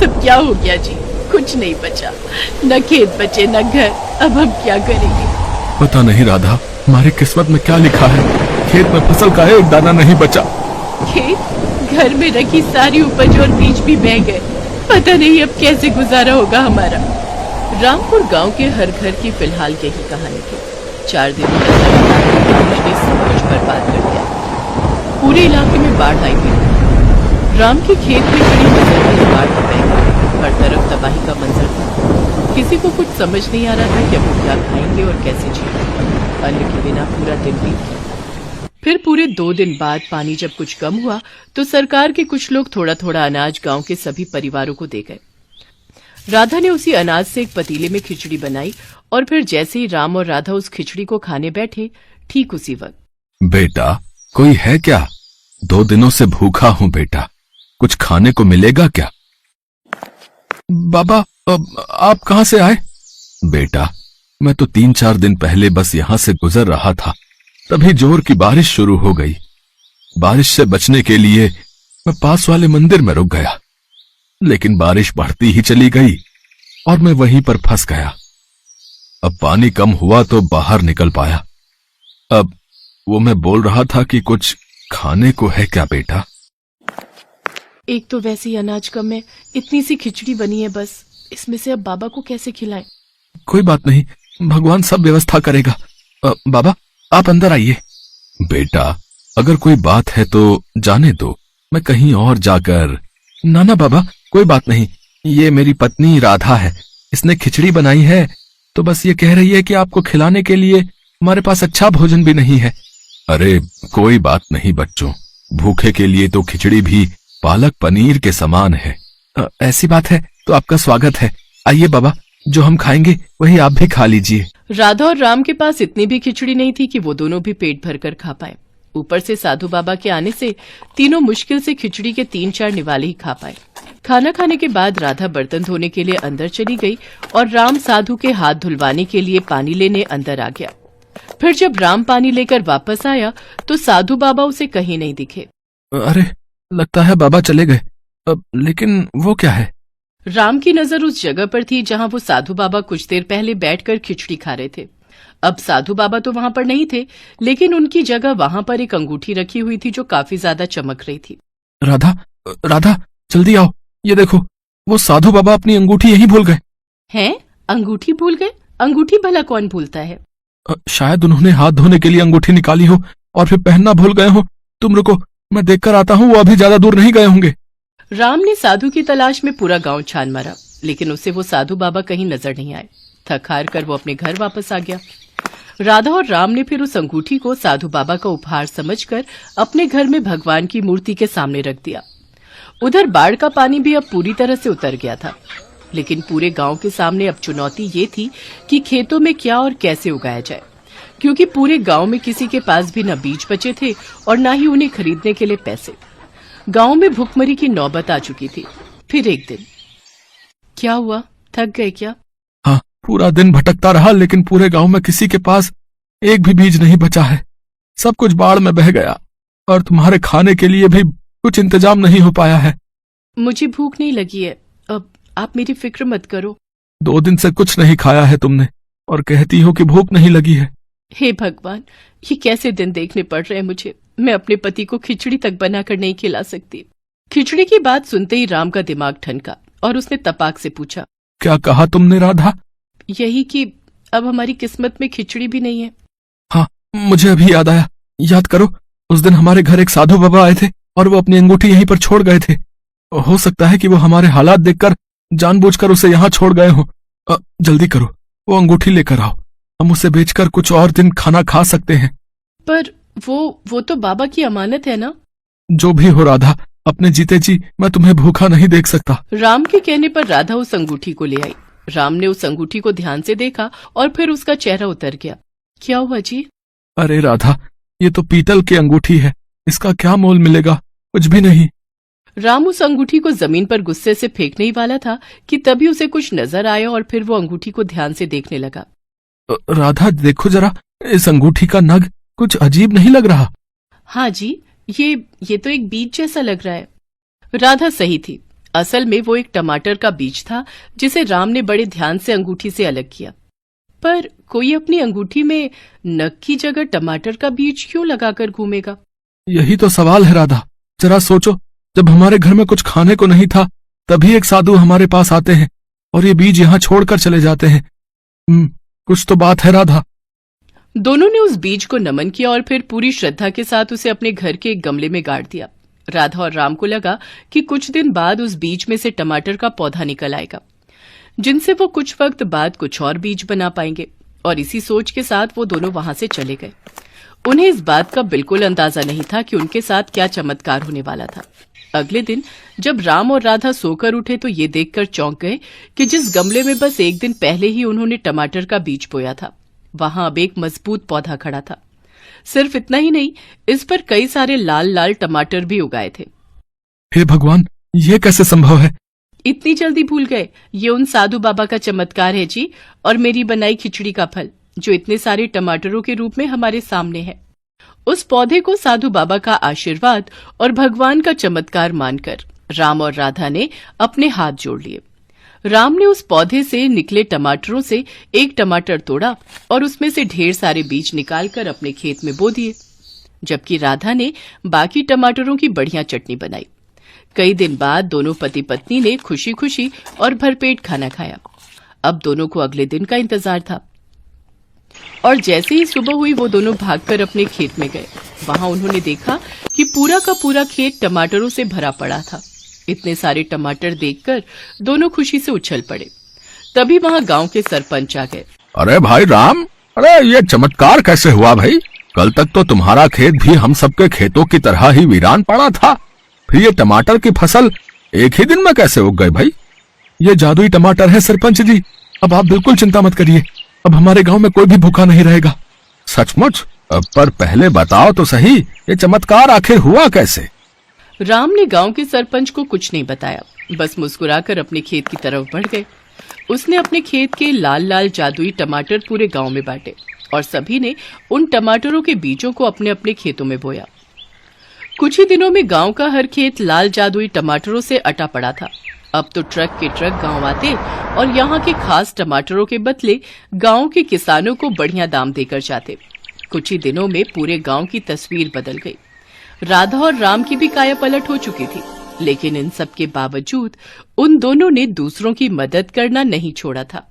सब क्या हो गया जी? कुछ नहीं बचा, न खेत बचे न घर। अब हम क्या करेंगे? पता नहीं राधा, हमारी किस्मत में क्या लिखा है। खेत में फसल का एक दाना नहीं बचा। खेत, घर में रखी सारी उपज और बीज भी बह गए। पता नहीं अब कैसे गुजारा होगा हमारा। रामपुर गांव के हर घर की फिलहाल यही कहानी थी। 4 दिनों तक लगातार बारिश ने सब कुछ बर्बाद कर दिया। पूरे इलाके में बाढ़ आई हुई। राम के खेत में खड़ी फसल भी बाढ़ में बह गई। हर तरफ तबाही का मंजर था। किसी को कुछ समझ नहीं आ रहा था कि अब वो क्या खाएंगे और कैसे जिएंगे। अन्न के बिना पूरा दिन बीत गया। फिर पूरे 2 दिन बाद पानी जब कुछ कम हुआ तो सरकार के कुछ लोग थोड़ा थोड़ा अनाज गांव के सभी परिवारों को दे गए। राधा ने उसी अनाज से एक पतीले में खिचड़ी बनाई और फिर जैसे ही राम और राधा उस खिचड़ी को खाने बैठे, ठीक उसी वक्त। बेटा, कोई है क्या? 2 दिनों से भूखा हूँ बेटा, कुछ खाने को मिलेगा क्या? बाबा, आप कहाँ से आए? बेटा, मैं तो 3-4 दिन पहले बस यहाँ से गुजर रहा था, तभी जोर की बारिश शुरू हो गई। बारिश से बचने के लिए मैं पास वाले मंदिर में रुक गया, लेकिन बारिश बढ़ती ही चली गई और मैं वहीं पर फंस गया। अब पानी कम हुआ तो बाहर निकल पाया। अब वो मैं बोल रहा था कि कुछ खाने को है क्या बेटा? एक तो वैसे ही अनाज कम है, इतनी सी खिचड़ी बनी है बस। इसमें से अब बाबा को कैसे खिलाएं? कोई बात नहीं, भगवान सब व्यवस्था करेगा। बाबा, आप अंदर आइए। बेटा, अगर कोई बात है तो जाने दो, मैं कहीं और जाकर। ना बाबा, कोई बात नहीं, ये मेरी पत्नी राधा है, इसने खिचड़ी बनाई है, तो बस ये कह रही है कि आपको खिलाने के लिए हमारे पास अच्छा भोजन भी नहीं है। अरे कोई बात नहीं बच्चों, भूखे के लिए तो खिचड़ी भी पालक पनीर के समान है। ऐसी बात है तो आपका स्वागत है। आइए बाबा, जो हम खाएंगे वही आप भी खा लीजिए। राधा और राम के पास इतनी भी खिचड़ी नहीं थी कि वो दोनों भी पेट भरकर खा पाए। ऊपर से साधु बाबा के आने से तीनों मुश्किल से खिचड़ी के 3-4 निवाले ही खा पाए। खाना खाने के बाद राधा बर्तन धोने के लिए अंदर चली गई और राम साधु के हाथ धुलवाने के लिए पानी लेने अंदर आ गया। फिर जब राम पानी लेकर वापस आया तो साधु बाबा उसे कहीं नहीं दिखे। अरे, लगता है बाबा चले गए। लेकिन वो क्या है? राम की नजर उस जगह पर थी जहां वो साधु बाबा कुछ देर पहले बैठकर खिचड़ी खा रहे थे। अब साधु बाबा तो वहां पर नहीं थे, लेकिन उनकी जगह वहां पर एक अंगूठी रखी हुई थी जो काफी ज्यादा चमक रही थी। राधा, राधा, जल्दी आओ, ये देखो, वो साधु बाबा अपनी अंगूठी यहीं भूल गए। हैं? अंगूठी भूल गए? अंगूठी भला कौन भूलता है? शायद उन्होंने हाथ धोने के लिए अंगूठी निकाली हो और फिर पहनना भूल गए हो। तुम रुको, मैं देखकर आता हूँ, वो अभी ज्यादा दूर नहीं गए होंगे। राम ने साधु की तलाश में पूरा गांव छान मारा, लेकिन उसे वो साधु बाबा कहीं नजर नहीं आए। थक हार कर वो अपने घर वापस आ गया। राधा और राम ने फिर उस अंगूठी को साधु बाबा का उपहार समझकर अपने घर में भगवान की मूर्ति के सामने रख दिया। उधर बाढ़ का पानी भी अब पूरी तरह से उतर गया था, लेकिन पूरे गांव के सामने अब चुनौती ये थी कि खेतों में क्या और कैसे उगाया जाए, क्योंकि पूरे गांव में किसी के पास भी न बीज बचे थे और न ही उन्हें खरीदने के लिए पैसे। गांव में भुखमरी की नौबत आ चुकी थी। फिर एक दिन क्या हुआ? थक गए क्या? हाँ, पूरा दिन भटकता रहा, लेकिन पूरे गांव में किसी के पास एक भी बीज नहीं बचा है। सब कुछ बाढ़ में बह गया और तुम्हारे खाने के लिए भी कुछ इंतजाम नहीं हो पाया है। मुझे भूख नहीं लगी है, अब आप मेरी फिक्र मत करो। 2 दिन से कुछ नहीं खाया है तुमने और कहती हो कि भूख नहीं लगी है। हे भगवान, ये कैसे दिन देखने पड़ रहे हैं मुझे। मैं अपने पति को खिचड़ी तक बनाकर नहीं खिला सकती। खिचड़ी की बात सुनते ही राम का दिमाग ठनका और उसने तपाक से पूछा, क्या कहा तुमने राधा? यही कि अब हमारी किस्मत में खिचड़ी भी नहीं है। हाँ, मुझे अभी याद आया। याद करो, उस दिन हमारे घर एक साधु बाबा आए थे और वो अपनी अंगूठी यहीं पर छोड़ गए थे। हो सकता है कि वो हमारे हालात देखकर जानबूझकर उसे यहाँ छोड़ गए हो। जल्दी करो, वो अंगूठी लेकर आओ, हम उसे बेचकर कुछ और दिन खाना खा सकते हैं। पर वो तो बाबा की अमानत है ना? जो भी हो राधा, अपने जीते जी मैं तुम्हें भूखा नहीं देख सकता। राम के कहने पर राधा उस अंगूठी को ले आई। राम ने उस अंगूठी को ध्यान से देखा और फिर उसका चेहरा उतर गया। क्या हुआ जी? अरे राधा, ये तो पीतल की अंगूठी है, इसका क्या मोल मिलेगा? कुछ भी नहीं। राम उस अंगूठी को जमीन पर गुस्से से फेंकने ही वाला था कि तभी उसे कुछ नजर आया और फिर वो अंगूठी को ध्यान से देखने लगा। राधा, देखो जरा, इस अंगूठी का नग कुछ अजीब नहीं लग रहा? हाँ जी, ये तो एक बीज जैसा लग रहा है। राधा सही थी। असल में वो एक टमाटर का बीज था जिसे राम ने बड़े ध्यान से अंगूठी से अलग किया। पर कोई अपनी अंगूठी में नख की जगह टमाटर का बीज क्यों लगाकर घूमेगा? यही तो सवाल है राधा। जरा सोचो, जब हमारे घर में कुछ खाने को नहीं था तभी एक साधु हमारे पास आते हैं और ये बीज यहाँ छोड़कर चले जाते हैं। कुछ तो बात है राधा। दोनों ने उस बीज को नमन किया और फिर पूरी श्रद्धा के साथ उसे अपने घर के एक गमले में गाड़ दिया। राधा और राम को लगा कि कुछ दिन बाद उस बीज में से टमाटर का पौधा निकल आएगा, जिनसे वो कुछ वक्त बाद कुछ और बीज बना पाएंगे। और इसी सोच के साथ वो दोनों वहां से चले गए। उन्हें इस बात का बिल्कुल अंदाजा नहीं था कि उनके साथ क्या चमत्कार होने वाला था। अगले दिन जब राम और राधा सोकर उठे तो ये देखकर चौंक गए कि जिस गमले में बस एक दिन पहले ही उन्होंने टमाटर का बीज बोया था, वहां अब एक मजबूत पौधा खड़ा था। सिर्फ इतना ही नहीं, इस पर कई सारे लाल लाल टमाटर भी उगाए थे। हे भगवान, ये कैसे संभव है? इतनी जल्दी भूल गए? ये उन साधु बाबा का चमत्कार है जी, और मेरी बनाई खिचड़ी का फल, जो इतने सारे टमाटरों के रूप में हमारे सामने है। उस पौधे को साधु बाबा का आशीर्वाद और भगवान का चमत्कार मानकर राम और राधा ने अपने हाथ जोड़ लिए। राम ने उस पौधे से निकले टमाटरों से एक टमाटर तोड़ा और उसमें से ढेर सारे बीज निकालकर अपने खेत में बो दिए, जबकि राधा ने बाकी टमाटरों की बढ़िया चटनी बनाई। कई दिन बाद दोनों पति पत्नी ने खुशी खुशी और भरपेट खाना खाया। अब दोनों को अगले दिन का इंतजार था और जैसे ही सुबह हुई वो दोनों भागकर अपने खेत में गए। वहां उन्होंने देखा कि पूरा का पूरा खेत टमाटरों से भरा पड़ा था। इतने सारे टमाटर देखकर दोनों खुशी से उछल पड़े। तभी वहां गांव के सरपंच आ गए। अरे भाई राम, अरे ये चमत्कार कैसे हुआ भाई? कल तक तो तुम्हारा खेत भी हम सबके खेतों की तरह ही वीरान पड़ा था, फिर ये टमाटर की फसल एक ही दिन में कैसे उग गई भाई? ये जादुई टमाटर है सरपंच जी। अब आप बिल्कुल चिंता मत करिए, अब हमारे गांव में कोई भी भूखा नहीं रहेगा। सचमुच? पर पहले बताओ तो सही, ये चमत्कार आखिर हुआ कैसे? राम ने गांव के सरपंच को कुछ नहीं बताया, बस मुस्कुराकर अपने खेत की तरफ बढ़ गए। उसने अपने खेत के लाल लाल जादुई टमाटर पूरे गांव में बांटे और सभी ने उन टमाटरों के बीजों को अपने अपने खेतों में बोया। कुछ ही दिनों में गांव का हर खेत लाल जादुई टमाटरों से अटा पड़ा था। अब तो ट्रक के ट्रक गांव आते और यहाँ के खास टमाटरों के बदले गांव के किसानों को बढ़िया दाम देकर जाते। कुछ ही दिनों में पूरे गांव की तस्वीर बदल गई। राधा और राम की भी काया पलट हो चुकी थी, लेकिन इन सब के बावजूद उन दोनों ने दूसरों की मदद करना नहीं छोड़ा था।